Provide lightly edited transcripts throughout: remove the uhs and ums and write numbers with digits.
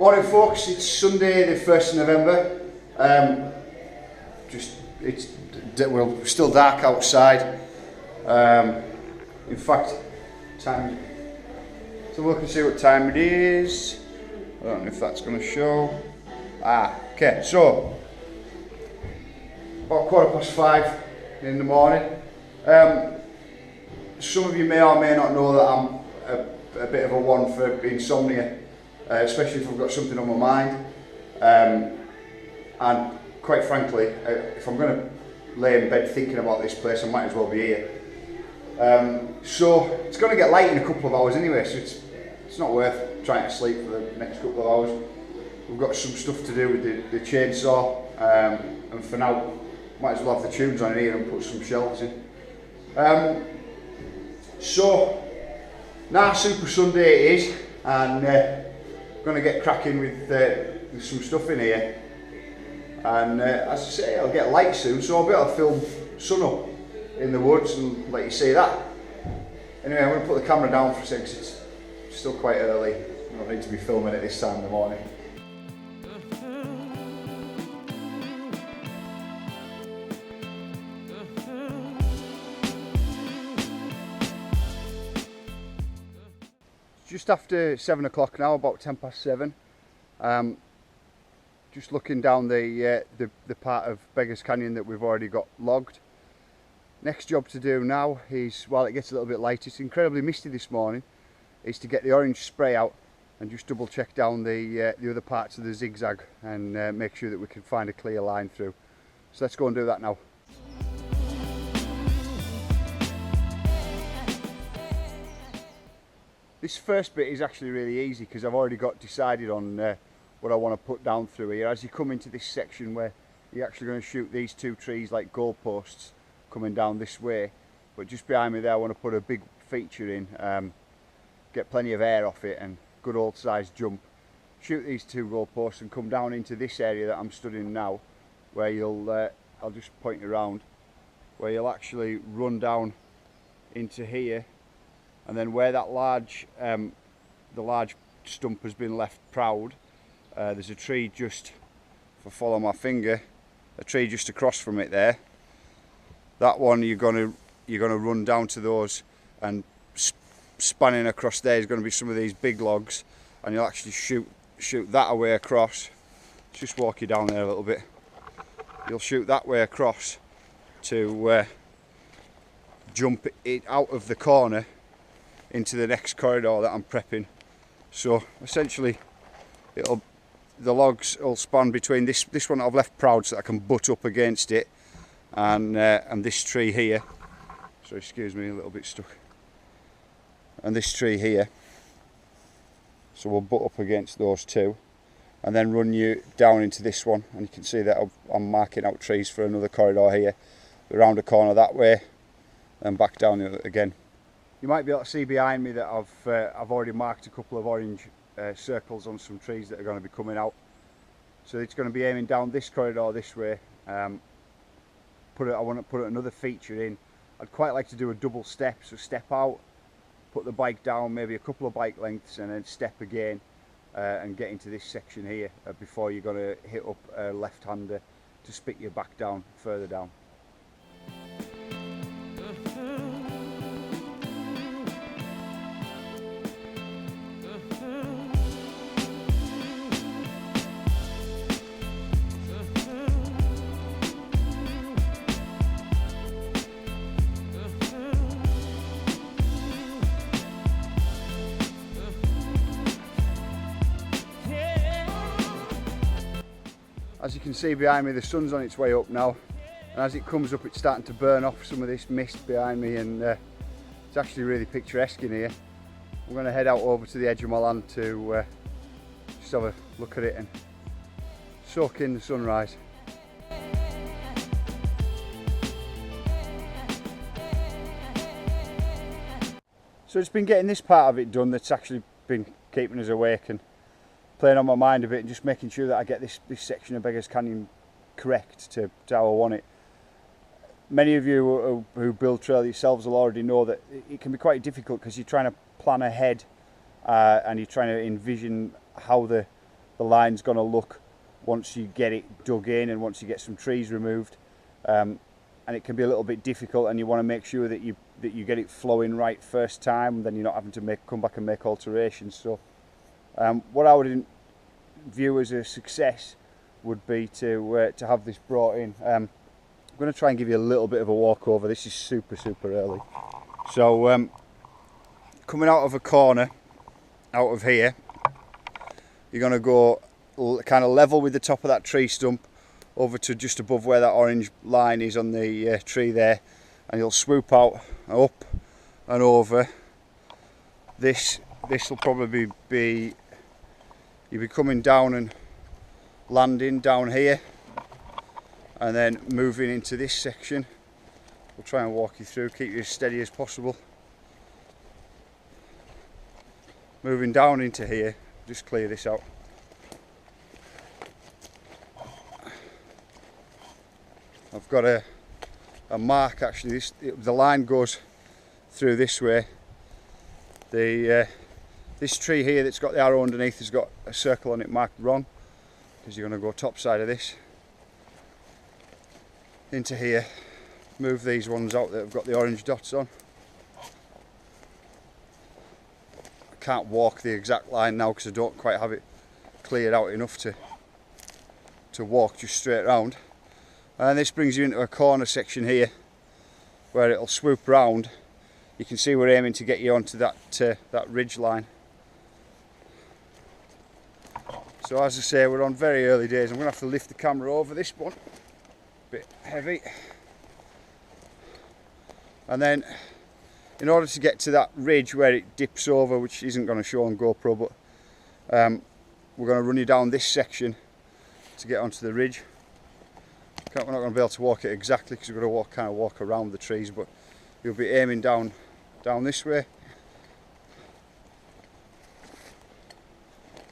Morning folks, it's Sunday the 1st of November. Well, still dark outside. In fact, time, so look and see what time it is. I don't know if that's going to show. Okay, so about 5:15 in the morning. Some of you may or may not know that I'm a bit of a one for insomnia, especially if I've got something on my mind. And quite frankly, if I'm going to lay in bed thinking about this place, I might as well be here. So it's going to get light in a couple of hours anyway, so it's not worth trying to sleep for the next couple of hours. We've got some stuff to do with the chainsaw, and for now, might as well have the tunes on here and put some shelves in. So, GNAR Super Sunday it is, and going to get cracking with some stuff in here. And as I say, I'll get light soon, so I'll be able to film sun up in the woods and let you see that. Anyway, I'm going to put the camera down for a second because it's still quite early. I don't need to be filming at this time in the morning. Just after 7 o'clock now, about 7:10. Just looking down the part of Beggars Canyon that we've already got logged. Next job to do now is, while it gets a little bit light, it's incredibly misty this morning, is to get the orange spray out and just double check down the other parts of the zigzag and make sure that we can find a clear line through. So let's go and do that now. This first bit is actually really easy because I've already got decided on what I want to put down through here. As you come into this section where you're actually going to shoot these two trees like goalposts coming down this way, but just behind me there I want to put a big feature in, get plenty of air off it and good old sized jump, shoot these two goalposts and come down into this area that I'm stood in now, where you'll, I'll just point you around, where you'll actually run down into here. And then where that large, the large stump has been left proud, there's a tree just, if I follow my finger, a tree just across from it there. That one you're gonna run down to those, and spanning across there is going to be some of these big logs, and you'll actually shoot that away across. Just walk you down there a little bit. You'll shoot that way across to jump it out of the corner into the next corridor that I'm prepping. So essentially the logs will span between this one that I've left proud so that I can butt up against it, and this tree here. So excuse me, a little bit stuck. And this tree here. So we'll butt up against those two and then run you down into this one, and you can see that I'm marking out trees for another corridor here, around the corner that way and back down again. You might be able to see behind me that I've already marked a couple of orange circles on some trees that are going to be coming out. So it's going to be aiming down this corridor this way. I want to put another feature in. I'd quite like to do a double step, so step out, put the bike down maybe a couple of bike lengths and then step again and get into this section here before you're going to hit up a left-hander to spit you back down, further down. As you can see behind me, the sun's on its way up now, and as it comes up it's starting to burn off some of this mist behind me, and it's actually really picturesque in here. I'm going to head out over to the edge of my land to just have a look at it and soak in the sunrise. So it's been getting this part of it done that's actually been keeping us awake and playing on my mind a bit, and just making sure that I get this section of Beggars Canyon correct to how I want it. Many of you who build trail yourselves will already know that it can be quite difficult because you're trying to plan ahead and you're trying to envision how the the line's going to look once you get it dug in and once you get some trees removed. And it can be a little bit difficult, and you want to make sure that you get it flowing right first time, and then you're not having to come back and make alterations. So what I would view as a success would be to have this brought in. I'm going to try and give you a little bit of a walk over. This is super early. So coming out of a corner out of here, you're going to go kind of level with the top of that tree stump over to just above where that orange line is on the tree there, and you'll swoop out up and over. This will probably be, you'll be coming down and landing down here and then moving into this section. We'll try and walk you through, keep you as steady as possible. Moving down into here, just clear this out. I've got a mark actually. The line goes through this way. This tree here that's got the arrow underneath has got a circle on it marked wrong, because you're going to go top side of this into here. Move these ones out that have got the orange dots on. I can't walk the exact line now because I don't quite have it cleared out enough to walk just straight round. And this brings you into a corner section here where it'll swoop round. You can see we're aiming to get you onto that ridge line. So as I say, we're on very early days. I'm going to have to lift the camera over this one, a bit heavy. And then in order to get to that ridge where it dips over, which isn't going to show on GoPro, but we're going to run you down this section to get onto the ridge. We're not going to be able to walk it exactly because we're going to kind of walk around the trees, but you'll be aiming down this way.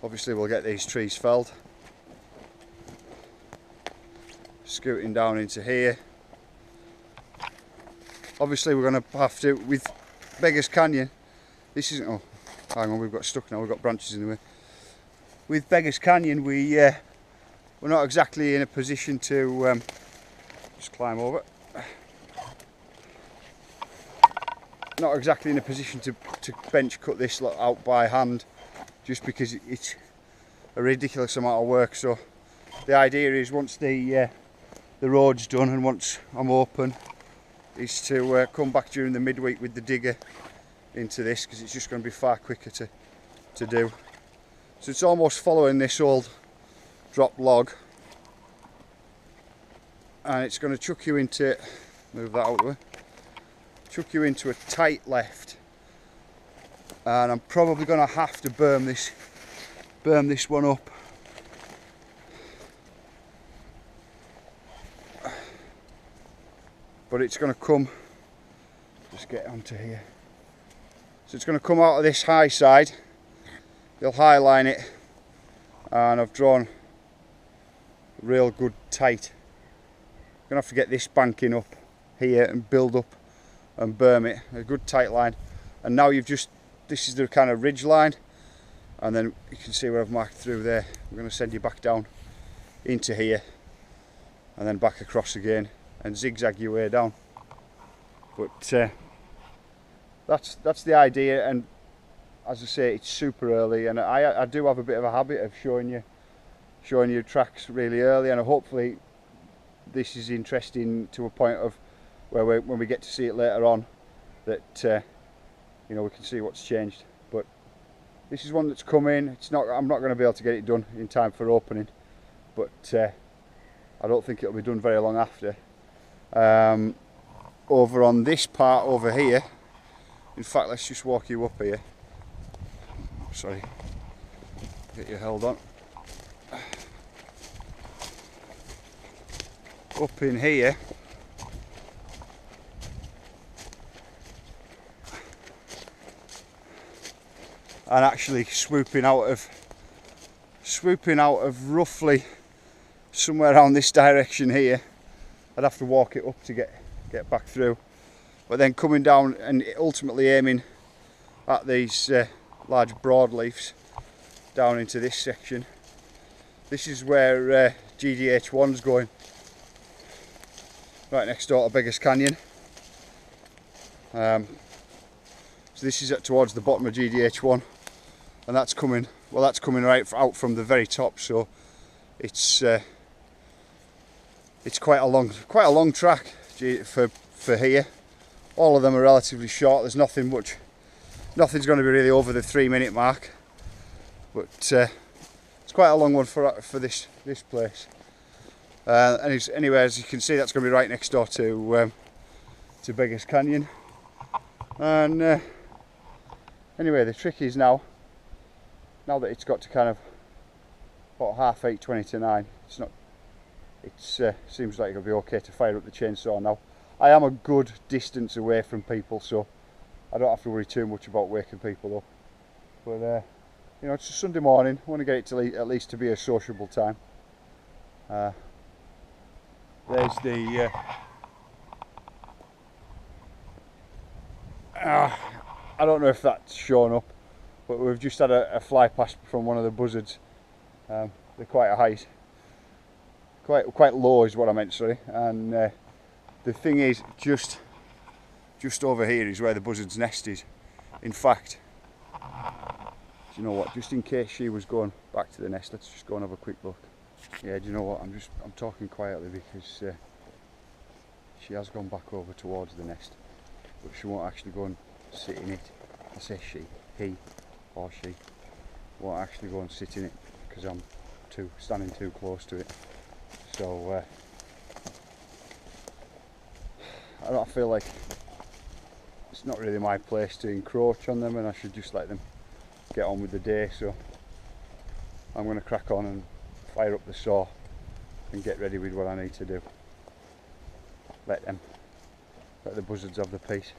Obviously we'll get these trees felled. Scooting down into here. Obviously we're going to have to, with Beggars Canyon, this isn't, oh hang on, we've got stuck now, we've got branches in the way. With Beggars Canyon we're not exactly in a position to just climb over. Not exactly in a position to bench cut this lot out by hand, just because it's a ridiculous amount of work. So the idea is once the road's done and once I'm open, is to come back during the midweek with the digger into this, because it's just going to be far quicker to do. So it's almost following this old drop log, and it's going to chuck you into, move that out of the way, chuck you into a tight left, and I'm probably going to have to berm this one up. But it's going to come, just get onto here, so it's going to come out of this high side. You'll high line it, and I've drawn real good tight. I'm going to have to get this banking up here and build up and berm it, a good tight line. And now you've just, this is the kind of ridge line, and then you can see where I've marked through there. We're going to send you back down into here and then back across again and zigzag your way down. But that's the idea, and as I say, it's super early, and I do have a bit of a habit of showing you tracks really early, and hopefully this is interesting to a point of where when we get to see it later on, that you know, we can see what's changed. But this is one that's come in. I'm not going to be able to get it done in time for opening, but I don't think it'll be done very long after. Over on this part over here, in fact, let's just walk you up here. Sorry, get you held on. Up in here, and actually swooping out of roughly somewhere around this direction here. I'd have to walk it up to get back through, but then coming down and ultimately aiming at these large broadleafs down into this section. This is where GDH1's going, right next door to Beggars Canyon. So this is towards the bottom of GDH1, and that's coming, well, that's coming right out from the very top, so it's quite a long track for here. All of them are relatively short. There's nothing's going to be really over the 3-minute mark, but it's quite a long one for this place. And anyway, as you can see, that's going to be right next door to Beggars Canyon. And anyway, the trick is now that it's got to kind of about 8:30, 20 to 9. It seems like it'll be okay to fire up the chainsaw now. I am a good distance away from people, so I don't have to worry too much about waking people up. But you know, it's a Sunday morning. I want to get it to at least to be a sociable time. There's the I don't know if that's shown up, but we've just had a fly past from one of the buzzards. They're quite a height, quite low is what I meant, sorry. And the thing is, just over here is where the buzzard's nest is. In fact, do you know what? Just in case she was going back to the nest, let's just go and have a quick look. Yeah, do you know what? I'm talking quietly because she has gone back over towards the nest, but she won't actually go and sit in it. I say he or she won't actually go and sit in it because I'm standing too close to it. So I feel like it's not really my place to encroach on them, and I should just let them get on with the day. So I'm going to crack on and fire up the saw and get ready with what I need to do. Let the buzzards have the peace.